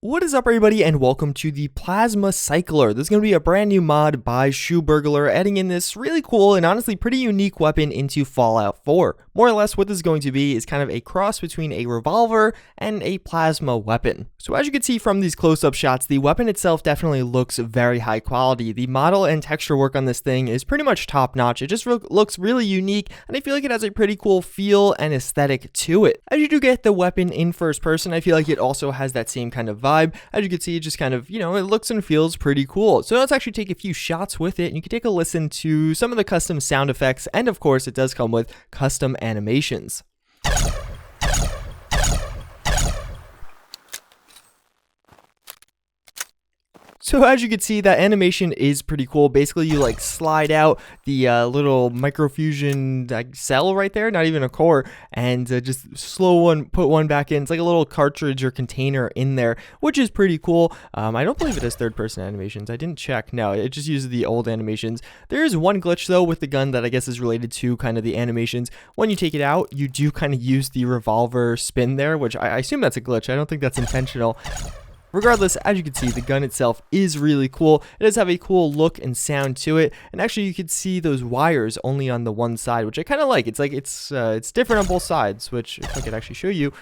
What is up, everybody, and welcome to the Plasma Cycler. This is going to be a brand new mod by Shoe Burglar, adding in this really cool and honestly pretty unique weapon into Fallout 4. More or less, what this is going to be is kind of a cross between a revolver and a plasma weapon. So as you can see from these close-up shots, the weapon itself definitely looks very high quality. The model and texture work on this thing is pretty much top-notch. It just looks really unique, and I feel like it has a pretty cool feel and aesthetic to it. As you do get the weapon in first person, I feel like it also has that same kind of vibe. As you can see, it just kind of, it looks and feels pretty cool. So let's actually take a few shots with it, and you can take a listen to some of the custom sound effects, and of course, it does come with custom animations. So as you can see, that animation is pretty cool. Basically, you like slide out the little microfusion cell right there, not even a core, and just put one back in. It's like a little cartridge or container in there, which is pretty cool. I don't believe it has third-person animations. I didn't check. No, it just uses the old animations. There is one glitch though with the gun that I guess is related to kind of the animations. When you take it out, you do kind of use the revolver spin there, which I assume that's a glitch. I don't think that's intentional. Regardless, as you can see, the gun itself is really cool. It does have a cool look and sound to it, and actually you can see those wires only on the one side, which I kind of like. It's different on both sides, which if I could actually show you,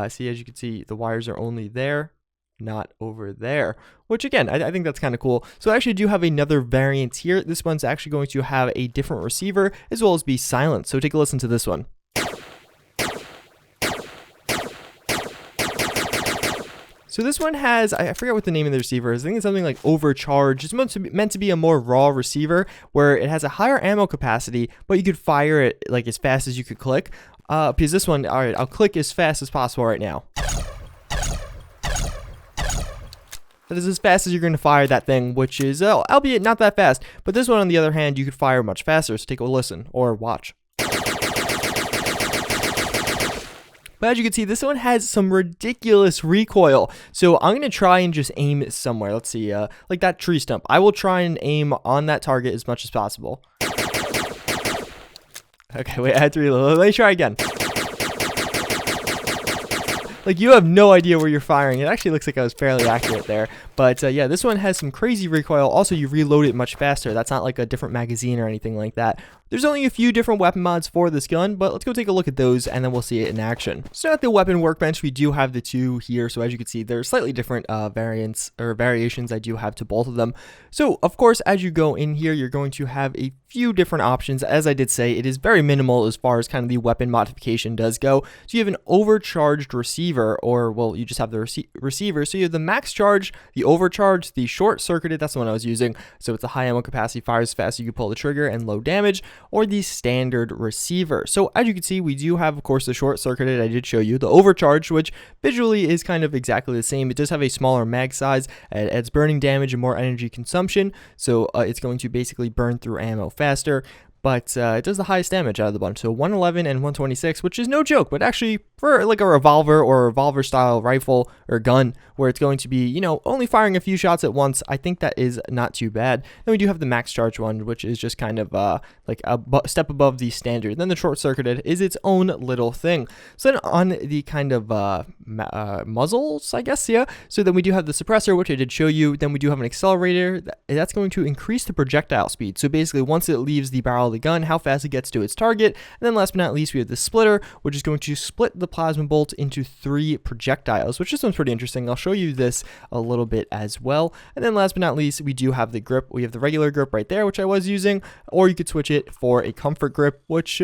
see, as you can see, the wires are only there, not over there, which again, I think that's kind of cool. So I actually do have another variant here. This one's actually going to have a different receiver as well as be silent. So take a listen to this one. So this one has, I forget what the name of the receiver is. I think it's something like Overcharge. It's meant to be a more raw receiver where it has a higher ammo capacity, but you could fire it like as fast as you could click. Because this one, all right, I'll click as fast as possible right now. That is as fast as you're going to fire that thing, which is, albeit not that fast. But this one, on the other hand, you could fire much faster. So take a listen or watch. But as you can see, this one has some ridiculous recoil. So I'm going to try and just aim it somewhere. Let's see, like that tree stump. I will try and aim on that target as much as possible. Okay, wait, I had to reload. Let me try again. Like, you have no idea where you're firing. It actually looks like I was fairly accurate there. But yeah, this one has some crazy recoil. Also, you reload it much faster. That's not like a different magazine or anything like that. There's only a few different weapon mods for this gun, but let's go take a look at those and then we'll see it in action. So at the weapon workbench, we do have the two here. So as you can see, there's slightly different variants or variations I do have to both of them. So of course, as you go in here, you're going to have a few different options. As I did say, it is very minimal as far as kind of the weapon modification does go. So you have an overcharged receiver, or well, you just have the receiver. So you have the max charge, the overcharge, the short circuited, that's the one I was using. So it's a high ammo capacity, fires fast, so you can pull the trigger and low damage, or the standard receiver. So as you can see, we do have, of course, the short circuited. I did show you the overcharged, which visually is kind of exactly the same. It does have a smaller mag size. It adds burning damage and more energy consumption. So it's going to basically burn through ammo faster. But it does the highest damage out of the bunch. So 111 and 126, which is no joke, but actually for like a revolver or a revolver style rifle or gun where it's going to be, only firing a few shots at once, I think that is not too bad. Then we do have the max charge one, which is just kind of like a step above the standard. Then the short circuited is its own little thing. So then on the kind of muzzles, I guess, yeah. So then we do have the suppressor, which I did show you. Then we do have an accelerator. That's going to increase the projectile speed. So basically, once it leaves the barrel of the gun, how fast it gets to its target. And then last but not least, we have the splitter, which is going to split the plasma bolt into 3 projectiles, which this one's pretty interesting. I'll show you this a little bit as well. And then last but not least, we do have the grip. We have the regular grip right there, which I was using, or you could switch it for a comfort grip, which,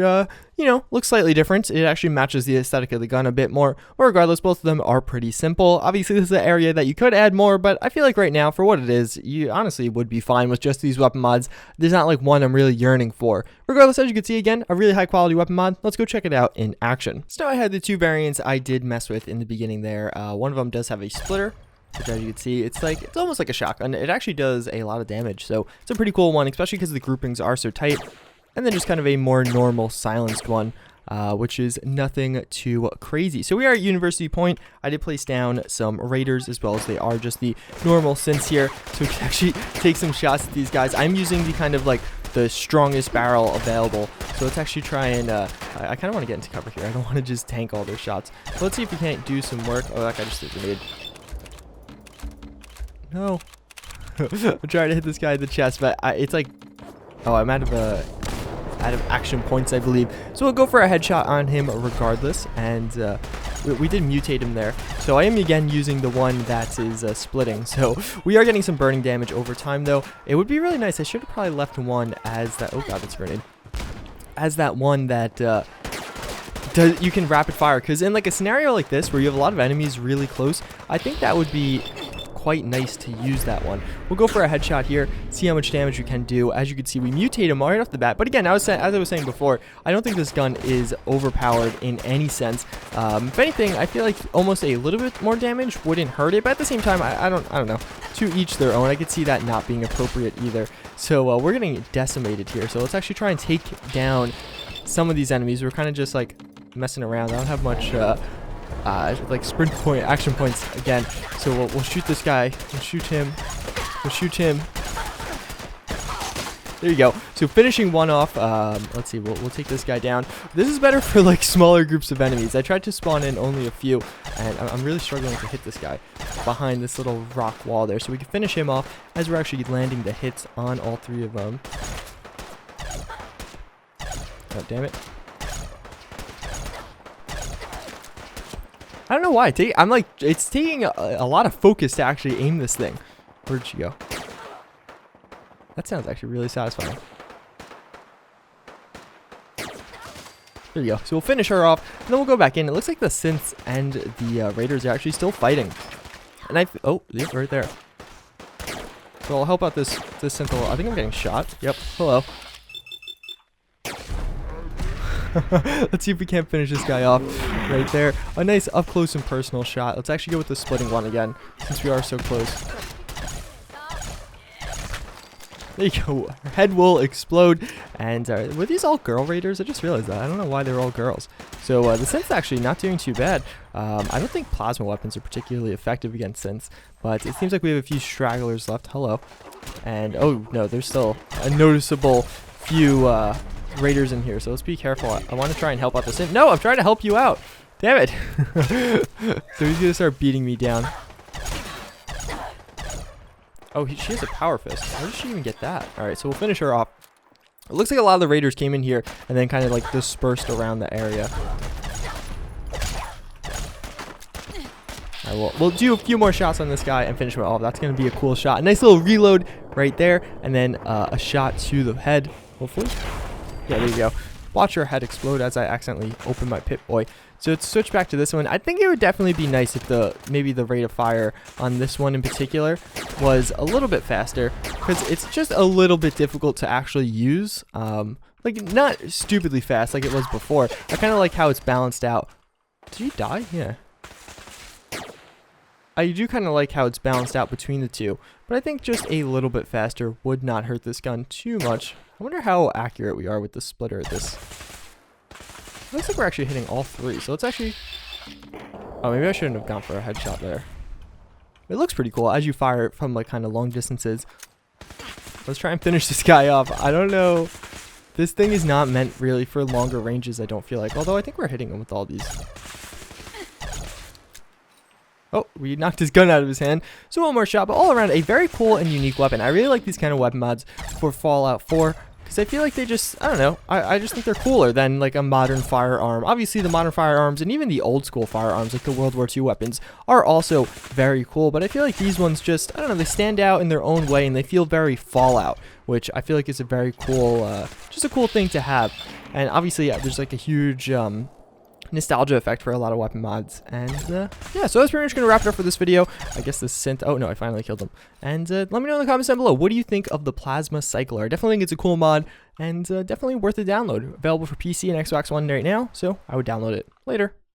looks slightly different. It actually matches the aesthetic of the gun a bit more. But regardless, both of them are pretty simple. Obviously, this is an area that you could add more, but I feel like right now, for what it is, you honestly would be fine with just these weapon mods. There's not like one I'm really yearning for. Regardless, as you can see, again, a really high quality weapon mod. Let's go check it out in action. So now I had the two variants I did mess with in the beginning there. One of them does have a splitter, which as you can see, it's almost like a shotgun. It actually does a lot of damage. So it's a pretty cool one, especially because the groupings are so tight. And then just kind of a more normal silenced one, which is nothing too crazy. So we are at University Point. I did place down some raiders as well as they are just the normal synths here. So we can actually take some shots at these guys. I'm using the kind of like the strongest barrel available. So let's actually try and, I kind of want to get into cover here. I don't want to just tank all their shots. But let's see if we can't do some work. Oh, that guy just did a grenade. No. I'm trying to hit this guy in the chest, but it's like, oh, I'm out of action points, I believe. So we'll go for a headshot on him regardless, and we did mutate him there. So I am again using the one that is splitting. So we are getting some burning damage over time, though. It would be really nice. I should have probably left one as that. Oh god, that's a grenade. As that one that you can rapid fire, because in like a scenario like this where you have a lot of enemies really close, I think that would be quite nice to use that one. We'll go for a headshot here, see how much damage we can do. As you can see, we mutate him right off the bat. But again, as I was saying before, I don't think this gun is overpowered in any sense. If anything, I feel like almost a little bit more damage wouldn't hurt it. But at the same time, I don't know. To each their own. I could see that not being appropriate either. So we're getting decimated here. So let's actually try and take down some of these enemies. We're kind of just like messing around. I don't have much like sprint point action points again, so we'll shoot this guy. We'll shoot him. There you go. So finishing one off. Let's see, we'll take this guy down. This is better for like smaller groups of enemies. I tried to spawn in only a few, and I'm really struggling to hit this guy behind this little rock wall there, so we can finish him off as we're actually landing the hits on all three of them. Oh damn it. I don't know why. I'm like, it's taking a lot of focus to actually aim this thing. Where'd she go? That sounds actually really satisfying. There you go. So we'll finish her off, and then we'll go back in. It looks like the synths and the raiders are actually still fighting. And oh, yeah, right there. So I'll help out this synth a little. I think I'm getting shot. Yep. Hello. Let's see if we can't finish this guy off right there. A nice up close and personal shot. Let's actually go with the splitting one again, since we are so close. There you go. Her head will explode. And were these all girl raiders? I just realized that. I don't know why they're all girls. So the synth's actually not doing too bad. I don't think plasma weapons are particularly effective against synths, but it seems like we have a few stragglers left. Hello. And oh no, there's still a noticeable few raiders in here, so let's be careful. I want to try and help out the synth. No, I'm trying to help you out. Damn it. So he's gonna start beating me down. Oh, she has a power fist. How did she even get that? All right, so we'll finish her off. It looks like a lot of the raiders came in here and then kind of like dispersed around the area. All right, we'll do a few more shots on this guy and finish him off. That's gonna be a cool shot. A nice little reload right there, and then a shot to the head, hopefully. Yeah, there you go. Watch her head explode as I accidentally open my Pip-Boy. So to switch back to this one, I think it would definitely be nice if maybe the rate of fire on this one in particular was a little bit faster, because it's just a little bit difficult to actually use. Like not stupidly fast like it was before. I kind of like how it's balanced out. Did you die? Yeah. I do kind of like how it's balanced out between the two, but I think just a little bit faster would not hurt this gun too much. I wonder how accurate we are with the splitter at this. It looks like we're actually hitting all three, so let's actually... Oh, maybe I shouldn't have gone for a headshot there. It looks pretty cool as you fire it from like kind of long distances. Let's try and finish this guy off. I don't know. This thing is not meant really for longer ranges, I don't feel like. Although I think we're hitting him with all these. Oh, we knocked his gun out of his hand. So one more shot, but all around a very cool and unique weapon. I really like these kind of weapon mods for Fallout 4 because I feel like they just, I don't know, I just think they're cooler than like a modern firearm. Obviously the modern firearms and even the old school firearms like the World War II weapons are also very cool, but I feel like these ones just, I don't know, they stand out in their own way and they feel very Fallout, which I feel like is a very cool, just a cool thing to have. And obviously, yeah, there's like a huge, nostalgia effect for a lot of weapon mods. And yeah, so that's pretty much gonna wrap it up for this video. I guess the synth, oh no, I finally killed him. And let me know in the comments down below, what do you think of the plasma cycler? I definitely think it's a cool mod and definitely worth a download. Available for PC and Xbox One right now, so I would download it. Later.